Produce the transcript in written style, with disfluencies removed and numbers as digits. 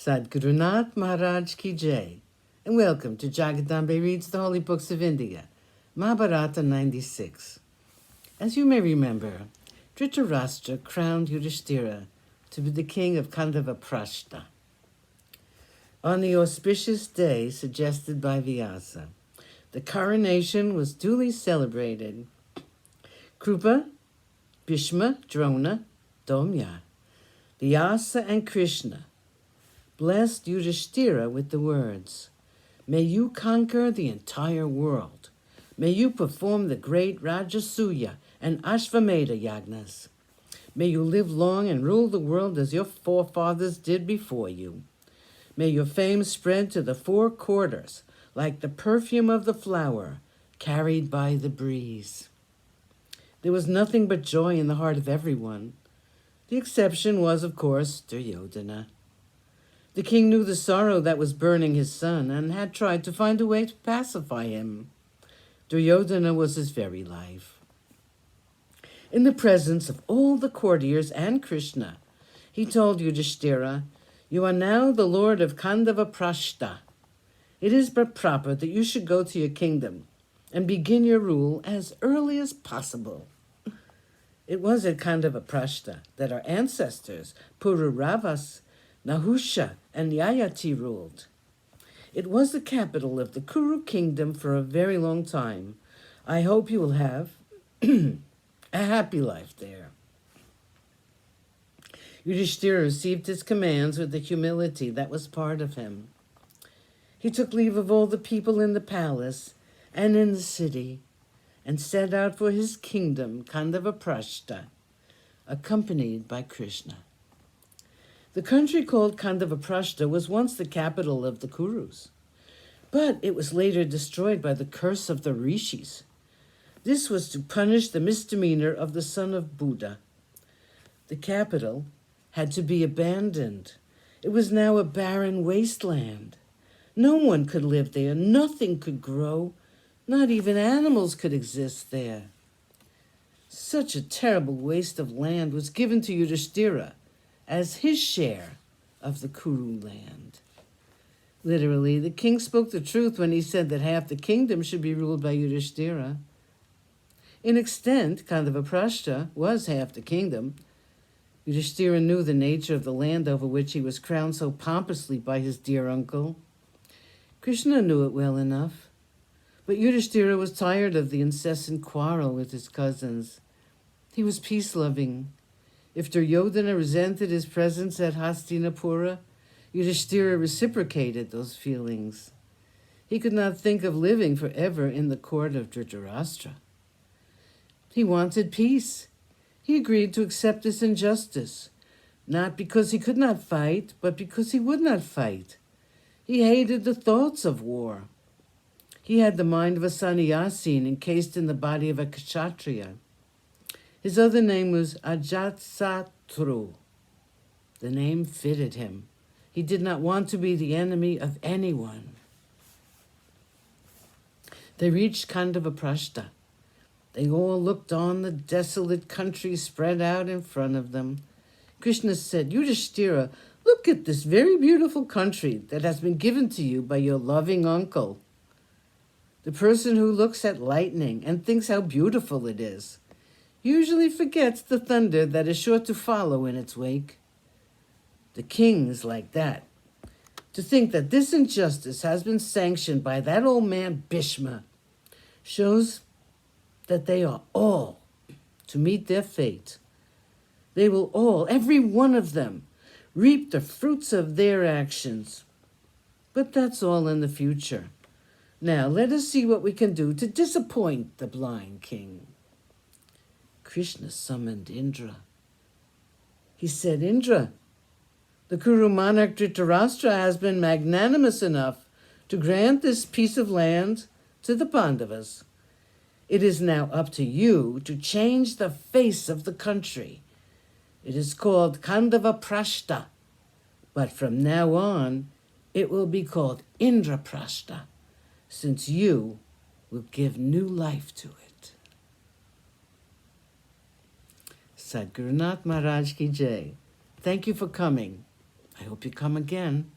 Sadgurunath Maharaj Ki Jai, and welcome to Jagadambe Reads the Holy Books of India, Mahabharata96. As you may remember, Dhritarashtra crowned Yudhishthira to be the king of Kandava. On the auspicious day suggested by Vyasa, the coronation was duly celebrated. Krupa, Bhishma, Drona, Domya, Vyasa, and Krishna blessed Yudhishthira with the words, "May you conquer the entire world. May you perform the great Rajasuya and Ashvamedha yagnas. May you live long and rule the world as your forefathers did before you. May your fame spread to the four quarters like the perfume of the flower carried by the breeze." There was nothing but joy in the heart of everyone. The exception was, of course, Duryodhana. The king knew the sorrow that was burning his son and had tried to find a way to pacify him. Duryodhana was his very life. In the presence of all the courtiers and Krishna, he told Yudhishthira, "You are now the lord of Kandava. It is but proper that you should go to your kingdom and begin your rule as early as possible." It was at Kandava that our ancestors, Pururavas, Nahusha, and Yayati ruled. It was the capital of the Kuru kingdom for a very long time. I hope you will have a happy life there. Yudhishthira received his commands with the humility that was part of him. He took leave of all the people in the palace and in the city and set out for his kingdom, Kandava, accompanied by Krishna. The country called Kandava was once the capital of the Kurus, but it was later destroyed by the curse of the rishis. This was to punish the misdemeanor of the son of Buddha. The capital had to be abandoned. It was now a barren wasteland. No one could live there. Nothing could grow. Not even animals could exist there. Such a terrible waste of land was given to Yudhishthira as his share of the Kuru land. Literally, the king spoke the truth when he said that half the kingdom should be ruled by Yudhishthira. In extent, Kandava was half the kingdom. Yudhishthira knew the nature of the land over which he was crowned so pompously by his dear uncle. Krishna knew it well enough, but Yudhishthira was tired of the incessant quarrel with his cousins. He was peace-loving. If Duryodhana resented his presence at Hastinapura, Yudhishthira reciprocated those feelings. He could not think of living forever in the court of Dhritarashtra. He wanted peace. He agreed to accept this injustice, not because he could not fight, but because he would not fight. He hated the thoughts of war. He had the mind of a sannyasin encased in the body of a kshatriya. His other name was Ajatsatru. The name fitted him. He did not want to be the enemy of anyone. They reached Kandava. They all looked on the desolate country spread out in front of them. Krishna said, "Yudhishthira, look at this very beautiful country that has been given to you by your loving uncle." The person who looks at lightning and thinks how beautiful it is usually forgets the thunder that is sure to follow in its wake. The king is like that. To think that this injustice has been sanctioned by that old man Bhishma shows that they are all to meet their fate. They will all, every one of them, reap the fruits of their actions. But that's all in the future. Now let us see what we can do to disappoint the blind king. Krishna summoned Indra. He said, "Indra, the Kuru monarch Dhritarashtra has been magnanimous enough to grant this piece of land to the Pandavas. It is now up to you to change the face of the country. It is called Kandava, but from now on it will be called Indraprashta, since you will give new life to it." Sadgurunath Maharaj Ki Jai. Thank you for coming. I hope you come again.